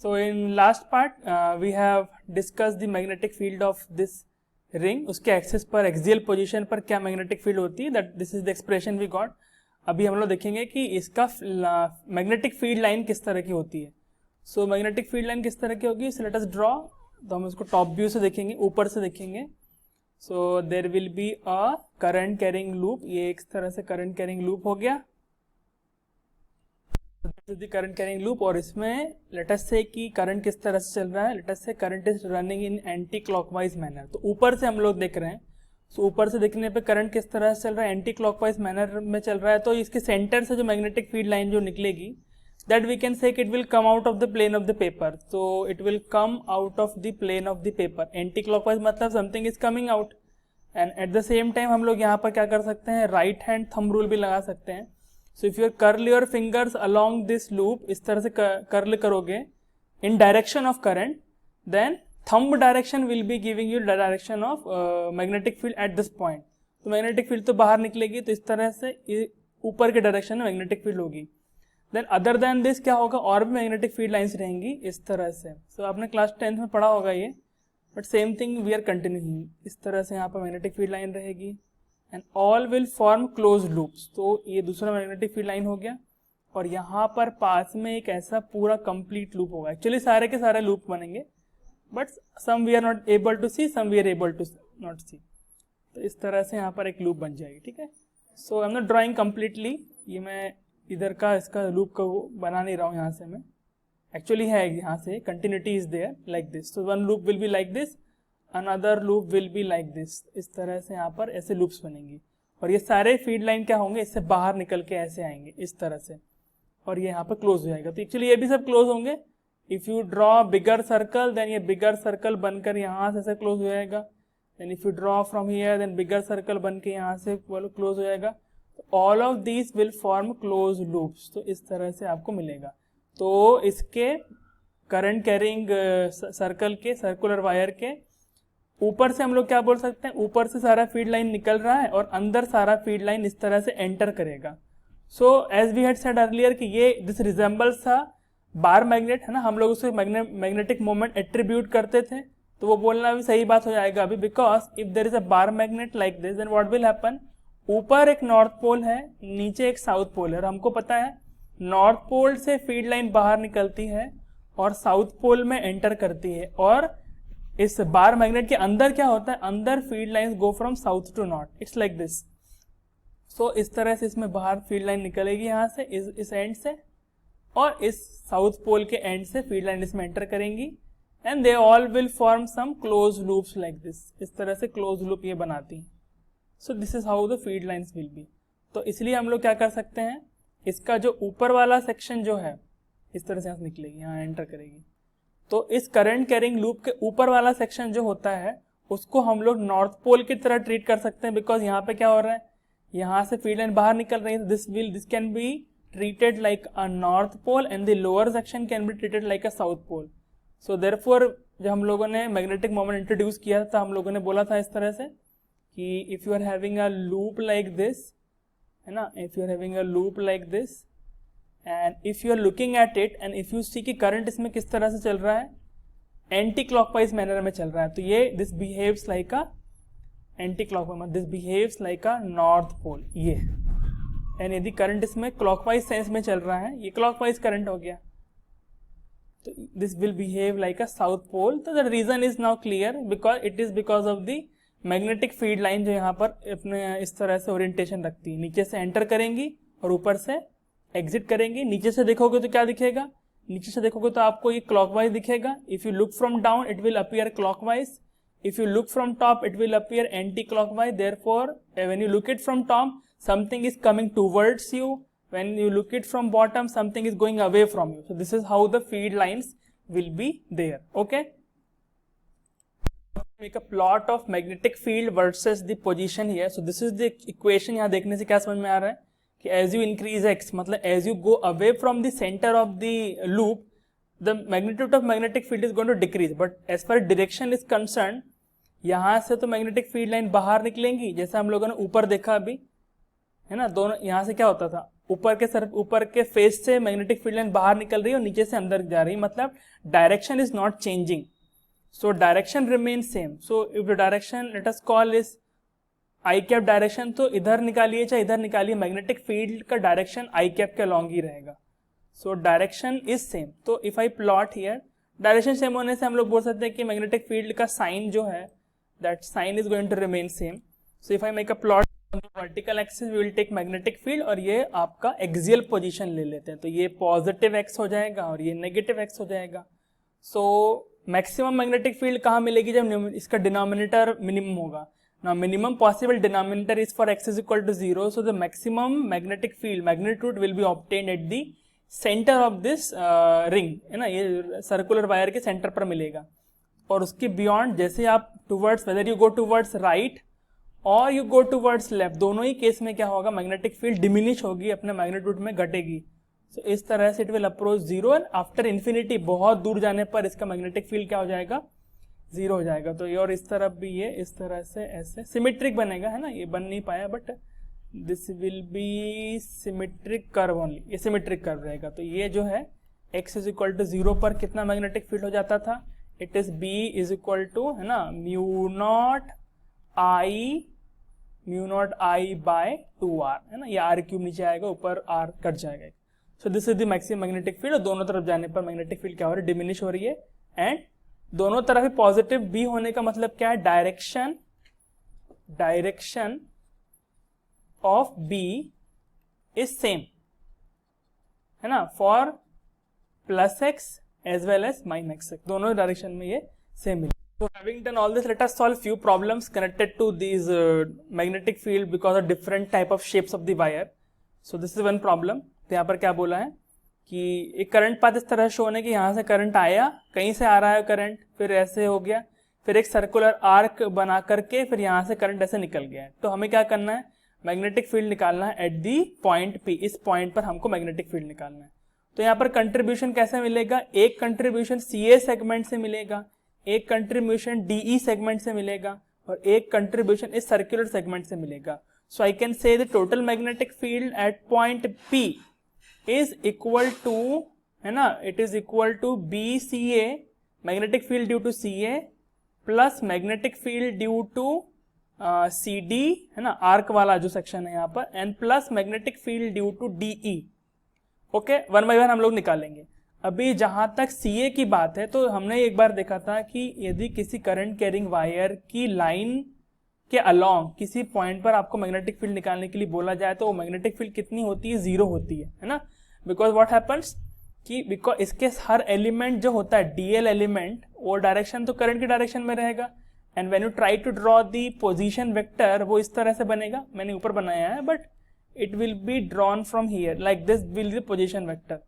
So in last part we have discussed the magnetic field of this ring. उसके axis पर axial position पर क्या magnetic field होती है, that this is the expression we got. अभी हम लोग देखेंगे कि इसका मैग्नेटिक फील्ड लाइन किस तरह की होती है. सो मैग्नेटिक फील्ड लाइन किस तरह की होगी, सो लेट अस ड्रॉ. तो हम इसको टॉप व्यू से देखेंगे, ऊपर से देखेंगे. So there will be a current carrying loop. ये एक तरह से करंट कैरिंग लूप हो गया, करंट कैरिंग लूप. और इसमें लेट अस से कि करंट किस तरह से चल रहा है. लेट अस से current is running in anti clockwise manner. तो ऊपर से हम लोग देख रहे हैं. सो ऊपर से देखने पे करंट किस तरह से चल रहा है, एंटी क्लॉकवाइज मैनर में चल रहा है. तो इसके सेंटर से जो मैग्नेटिक फील्ड लाइन जो निकलेगी, that we can say it will come out of the plane of the paper. तो it will come out of the plane of the paper. Anti clockwise मतलब something is coming out. And at the same time हम लोग यहाँ पर क्या कर सकते हैं, राइट हैंड थंब रूल भी लगा सकते हैं. So if you curl your fingers along this loop, इस तरह से कर्ल करोगे in direction of current, then thumb direction will be giving you direction of magnetic field at this point. तो magnetic field तो बाहर निकलेगी, तो इस तरह से ऊपर के डायरेक्शन में मैग्नेटिक फील्ड होगी. देन अदर देन दिस क्या होगा, और भी मैग्नेटिक फील्ड लाइन्स रहेंगी इस तरह से. सो आपने क्लास 10th में पढ़ा होगा ये, but same thing we are continuing. इस तरह से यहाँ पर मैग्नेटिक फील्ड लाइन रहेगी and all will form close loops. तो ये दूसरा मैग्नेटिक फील्ड लाइन हो गया. और यहाँ पर पास में एक ऐसा पूरा कंप्लीट लूप होगा. एक्चुअली सारे के सारे लूप बनेंगे, but some we are not able to see, some we are able to not see. तो इस तरह से यहाँ पर एक लूप बन जाएगी. ठीक है. So I am not drawing completely. ये मैं इधर का इसका लूप को बना नहीं रहा हूँ. यहाँ से मैं एक्चुअली है, यहाँ से continuity is there like this. So one loop will be like this, another loop will be like this. इस तरह से यहाँ पर ऐसे लूप्स बनेंगी. और ये सारे फील्ड लाइन क्या होंगे, इससे बाहर निकल के ऐसे आएंगे इस तरह से, और ये यहाँ पर क्लोज हो जाएगा. तो एक्चुअली ये भी सब क्लोज होंगे. If you draw bigger circle, then ये बिगर सर्कल बनकर यहाँ से ऐसे क्लोज हो जाएगा. Then if you draw from here, then bigger circle बन के यहाँ से क्लोज हो जाएगा. All of these will form close loops. तो इस तरह से आपको मिलेगा. तो इसके करंट कैरिंग सर्कल के, सर्कुलर वायर के ऊपर से हम लोग क्या बोल सकते हैं, ऊपर से सारा फील्ड लाइन निकल रहा है और अंदर सारा फील्ड लाइन इस तरह से एंटर करेगा. So as we had said earlier कि ये this resembles a bar magnet है ना. हम लोग उसको मैग्नेटिक मोमेंट एट्रीब्यूट करते थे, तो वो बोलना भी सही बात हो जाएगा अभी. Because if there is a bar magnet like this, then what will happen, ऊपर एक नॉर्थ पोल है, नीचे एक साउथ पोल है. और हमको पता है नॉर्थ पोल से फील्ड लाइन बाहर निकलती है और साउथ पोल में एंटर करती है. और इस बार मैग्नेट के अंदर क्या होता है, अंदर field lines go from south to north. It's like this. So इस तरह से इसमें बाहर फील्ड लाइन निकलेगी यहाँ से, इस एंड से, और इस साउथ पोल के एंड से फील्ड लाइन इसमें एंटर करेंगी. And they all will form some close loops like this. इस तरह से क्लोज लूप ये बनाती हैं. So this is how the field lines will be. तो इसलिए हम लोग क्या कर सकते हैं, इसका जो ऊपर वाला सेक्शन जो है इस तरह से यहाँ से निकलेगी, यहाँ एंटर करेगी. तो इस करंट कैरिंग लूप के ऊपर वाला सेक्शन जो होता है उसको हम लोग नॉर्थ पोल की तरह ट्रीट कर सकते हैं. बिकॉज यहाँ पे क्या हो रहा है, यहाँ से फील्ड लाइन बाहर निकल रही है. This can be treated like a north pole and the lower section can be treated like a south pole. So therefore जब हम लोगों ने मैग्नेटिक मोमेंट इंट्रोड्यूस किया था, हम लोगों ने बोला था इस तरह से कि if you are having a loop like this, है ना, if you are having a loop like this and if you are looking at it and if you see कि करंट इसमें किस तरह से चल रहा है, एंटी क्लॉकवाइज मैनर में चल रहा है. तो ये this behaves like a anti clockwise, this behaves like a north pole. ये एंड यदि करंट इसमें क्लॉकवाइज सेंस में चल रहा है, ये क्लॉकवाइज करंट हो गया, तो this will behave like a south pole. तो the reason is now clear, because it is because of the magnetic field line जो यहाँ पर अपने इस तरह से ओरिएंटेशन रखती है. नीचे से एंटर करेंगी और ऊपर से एग्जिट करेंगे. नीचे से देखोगे तो क्या दिखेगा, नीचे से देखोगे तो आपको ये क्लॉकवाइज दिखेगा. If you look from down it will appear clockwise. If you look from top it will appear anti clockwise. Therefore when you look it from top something is coming towards you, when you look it from bottom something is going away from you. So this is how the field lines will be there. Okay, make a plot of magnetic field versus the position here. So this is the equation. यहाँ देखने से क्या समझ में आ रहा है कि as you increase x, मतलब as you go away from the center of the loop, the magnitude of magnetic field is going to decrease. But as far as direction is concerned, यहाँ से तो magnetic field line बाहर निकलेंगी, जैसे हम लोगों ने ऊपर देखा अभी, है ना. दोनों यहाँ से क्या होता था, ऊपर के फेस से मैग्नेटिक फील्ड लाइन बाहर निकल रही है और नीचे से अंदर जा रही है, मतलब direction is not changing, so direction remain same. So if the direction let us call is I cap direction, तो इधर निकालिए चाहे इधर निकालिए, मैग्नेटिक फील्ड का डायरेक्शन आई कैप के अलॉन्ग ही रहेगा. So direction is same. तो if I plot here, direction same होने से हम लोग बोल सकते हैं कि मैग्नेटिक फील्ड का साइन जो है, that sine is going to remain same. So if I make a plot vertical axis, we will take magnetic field, और ये आपका एक्सियल पोजीशन ले लेते हैं, तो ये पॉजिटिव एक्स हो जाएगा और ये नेगेटिव एक्स हो जाएगा. सो मैक्सिमम मैग्नेटिक फील्ड कहाँ मिलेगी, जब इसका डिनोमिनेटर मिनिमम होगा. Now minimum possible denominator is for x is equal to 0, so the maximum magnetic field magnitude will be obtained at the center of this ring, है ना, ये circular wire के centre पर मिलेगा. और उसके बियॉन्ड जैसे आप towards, whether you go towards right और यू गो टूवर्ड्स लेफ्ट, दोनों ही केस में क्या होगा, मैग्नेटिक फील्ड डिमिनिश होगी, अपने मैग्नीट्यूड में घटेगी. सो इस तरह से it will approach zero, and after infinity बहुत दूर जाने पर इसका मैग्नेटिक फील्ड क्या हो जाएगा, जीरो हो जाएगा. तो ये और इस तरफ भी ये इस तरह से ऐसे सिमेट्रिक बनेगा, है ना, ये बन नहीं पाया, but this will B symmetric curve only, ये सिमेट्रिक कर्व रहेगा. तो ये जो है x इज इक्वल टू 0 पर कितना मैग्नेटिक फील्ड हो जाता था, it is b is equal to, है ना, mu naught I bye 2r, है ना, ये r क्यूब नीचे आएगा, ऊपर r कट जाएगा. सो this is the maximum magnetic field. दोनों तरफ जाने पर मैग्नेटिक फील्ड क्या हो रही है, डिमिनिश हो रही है. एंड दोनों तरफ ही पॉजिटिव बी होने का मतलब क्या है, direction of B is same, है ना, for plus X as well as minus X, दोनों डायरेक्शन में ये सेम मिले. So having done all this, let us solve few problems connected to these magnetic field because of different type of shapes of the wire. So this is one problem. तो यहाँ पर क्या बोला है कि एक करंट पाथ इस तरह शो होने कि यहाँ से करंट आया, कहीं से आ रहा है करंट, फिर ऐसे हो गया, फिर एक सर्कुलर आर्क बना करके फिर यहाँ से करंट ऐसे निकल गया है. तो हमें क्या करना है, मैग्नेटिक फील्ड निकालना है एट दी पॉइंट P. इस पॉइंट पर हमको मैग्नेटिक फील्ड निकालना है. तो यहाँ पर कंट्रीब्यूशन कैसे मिलेगा, एक कंट्रीब्यूशन CA सेगमेंट से मिलेगा, एक कंट्रीब्यूशन DE सेगमेंट से मिलेगा, और एक कंट्रीब्यूशन इस सर्कुलर सेगमेंट से मिलेगा. So I can say the total magnetic field at point P is equal to, है ना, it is equal to BCA, magnetic field due to CA, plus magnetic field due to CD, है ना, arc वाला जो section है यहाँ पर, and plus magnetic field due to DE. Okay, one by one हम लोग निकालेंगे. अभी जहां तक CA की बात है, तो हमने एक बार देखा था कि यदि किसी करंट कैरिंग वायर की लाइन के अलोंग किसी पॉइंट पर आपको मैग्नेटिक फील्ड निकालने के लिए बोला जाए, तो वो मैग्नेटिक फील्ड कितनी होती है, जीरो होती है ना. बिकॉज व्हाट हैपन्स कि बिकॉज इसके हर एलिमेंट जो होता है DL एलिमेंट, वो डायरेक्शन तो करंट की डायरेक्शन में रहेगा, and when you try to draw the position vector, वो इस तरह से बनेगा, मैंने ऊपर बनाया है, but it will be drawn from here like this will be position vector.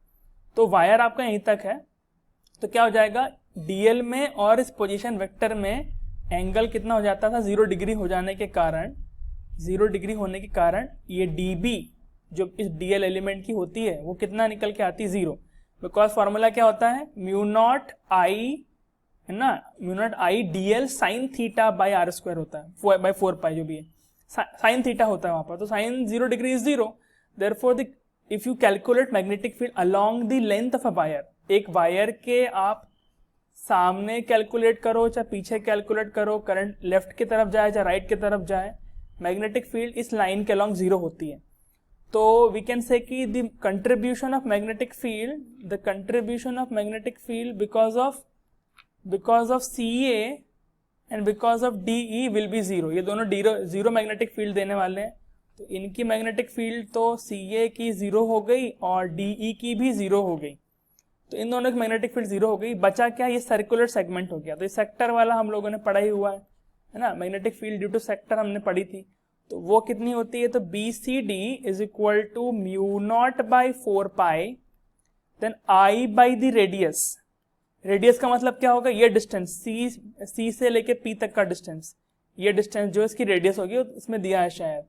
तो वायर आपका यहीं तक है, तो क्या हो जाएगा, DL में और इस पोजीशन वेक्टर में एंगल कितना हो जाता था, 0 डिग्री हो जाने के कारण, 0 डिग्री होने के कारण ये DB जो इस DL एलिमेंट की होती है, वो कितना निकल के आती है, 0. बिकॉज फॉर्मूला क्या होता है, म्यू नॉट आई, है ना, mu naught I DL sine theta by R square होता है, बाई 4 पाई जो भी है, साइन थीटा होता है वहां पर. तो sine 0 degree is 0. Therefore if you calculate magnetic field along the length of a wire, एक वायर के आप सामने कैलकुलेट करो चाहे पीछे कैलकुलेट करो, करंट लेफ्ट की तरफ जाए चाहे राइट की तरफ जाए, मैग्नेटिक फील्ड इस लाइन के अलोंग 0 होती है. तो वी कैन से कि the contribution of magnetic field because of CA and because of DE will be 0. ये दोनों जीरो मैग्नेटिक फील्ड देने वाले हैं, तो इनकी मैग्नेटिक फील्ड तो CA की 0 हो गई और DE की भी 0 हो गई. तो इन दोनों की मैग्नेटिक फील्ड 0 हो गई. बचा क्या, ये सर्कुलर सेगमेंट हो गया. तो ये सेक्टर वाला हम लोगों ने पढ़ा ही हुआ है ना, magnetic field due to sector हमने पढ़ी थी. तो वो कितनी होती है, तो BCD is equal to mu naught by 4 pi then I by the radius. Radius का मतलब क्या होगा, ये डिस्टेंस C से लेके P तक का डिस्टेंस, ये डिस्टेंस जो इसकी रेडियस होगी इसमें दिया है शायद.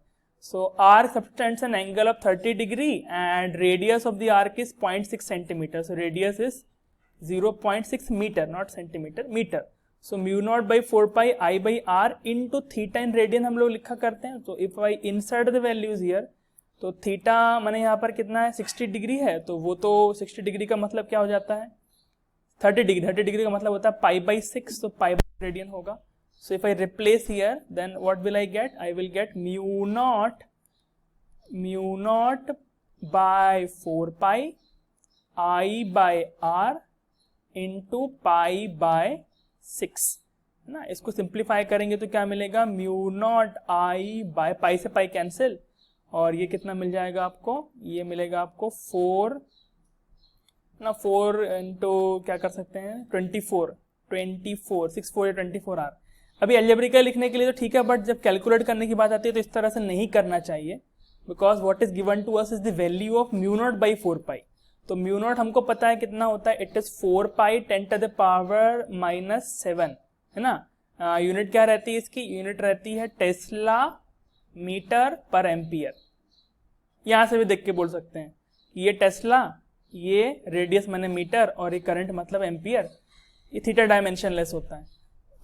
So arc subtends an angle of 30 degree and radius of the arc is 0.6 centimeter. So radius is 0.6 meter, not centimeter, meter. So mu naught by 4 pi I by r into theta in radian हम लोग लिखा करते हैं. तो if I insert the values here, तो theta मैंने यहाँ पर कितना है 60 डिग्री है, तो वो तो 60 डिग्री का मतलब क्या हो जाता है 30 डिग्री का मतलब होता है पाई बाई 6, तो पाई बाई रेडियन होगा. So if I replace here then what will I get, I will get mu naught by 4 pi I by R into pi by 6 है ना. इसको सिंप्लीफाई करेंगे तो क्या मिलेगा, mu naught I by pi से pi cancel, और ये कितना मिल जाएगा आपको, ये मिलेगा आपको 4 ना, 4 इंटू क्या कर सकते हैं 24 6 4 24 आर. अभी अलजेब्रिकल लिखने के लिए तो ठीक है, बट जब कैलकुलेट करने की बात आती है तो इस तरह से नहीं करना चाहिए, because what is given to us is the value of mu naught by 4 pi. तो म्यू नॉट हमको पता है कितना होता है, it is 4 pi 10 to the power -7 है ना. यूनिट क्या रहती है इसकी, यूनिट रहती है टेस्ला मीटर पर एम्पियर. यहां से भी देख के बोल सकते हैं कि ये टेस्ला, ये रेडियस मैंने मीटर, और ये करंट मतलब एम्पियर. ये थीटा डायमेंशनलेस होता है.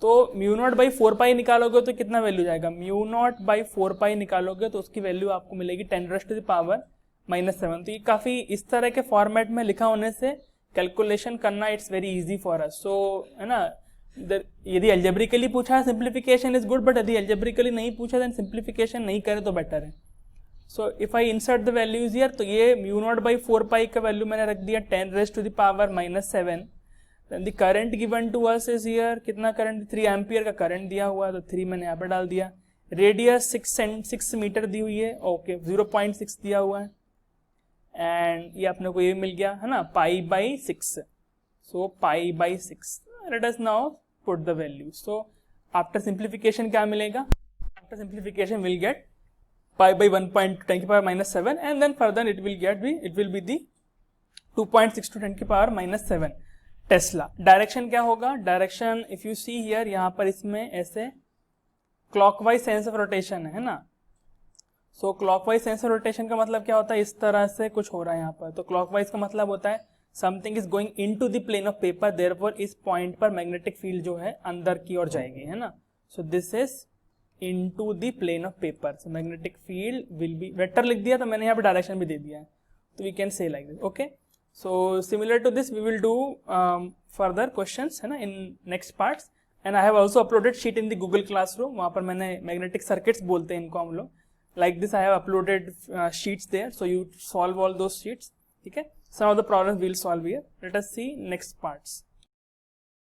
तो म्यू नॉट बाई 4 पाई निकालोगे तो कितना वैल्यू जाएगा, म्यू नॉट बाई 4 पाई निकालोगे तो उसकी वैल्यू आपको मिलेगी 10 टू द पावर -7. तो ये काफी इस तरह के फॉर्मेट में लिखा होने से कैलकुलेशन करना it's very easy for us. So है ना, यदि एल्जेब्रिकली पूछा है सिंप्लीफिकेशन इज गुड, बट यदि एल्जेब्रिकली नहीं पूछा देन सिंप्लीफिकेशन नहीं करे तो बेटर है. So if I insert the values here, तो ये म्यू नॉट बाई 4 पाई का वैल्यू मैंने रख दिया 10 to the power -7. Then the current given to us is here, कितना करंट 3 एम्पियर का करंट दिया हुआ है, तो 3 मैंने यहाँ पे डाल दिया. रेडियस 6 मीटर दी हुई है, ओके 0.6 दिया हुआ है, एंड ये अपने को ये मिल गया है ना pi by 6. So pi by 6. Let us now put the value. So after simplification क्या मिलेगा, after simplification will get pi by 1.10 की power -7, and then further it will be the 2.6 to 10 की पावर -7 टेस्ला. डायरेक्शन क्या होगा, direction if you see here, यहाँ पर इसमें ऐसे क्लॉकवाइज सेंस ऑफ रोटेशन है ना. सो क्लॉकवाइज सेंस ऑफ रोटेशन का मतलब क्या होता है, इस तरह से कुछ हो रहा है यहाँ पर. तो क्लॉकवाइज का मतलब होता है something is going into the plane of paper, therefore इस पॉइंट पर मैग्नेटिक फील्ड जो है अंदर की ओर जाएगी है ना. So this is into the plane of paper, so magnetic field will be, vector लिख दिया तो मैंने यहाँ पे डायरेक्शन भी दे दिया है, तो we can say like this. Okay, so similar to this we will do further questions है ना in next parts, and I have also uploaded sheet in the Google Classroom. वहाँ पर मैंने magnetic circuits बोलते हैं इनको हम लोग, like this I have uploaded sheets there, so you solve all those sheets. ठीक है, some of the problems we will solve here. Let us see next parts.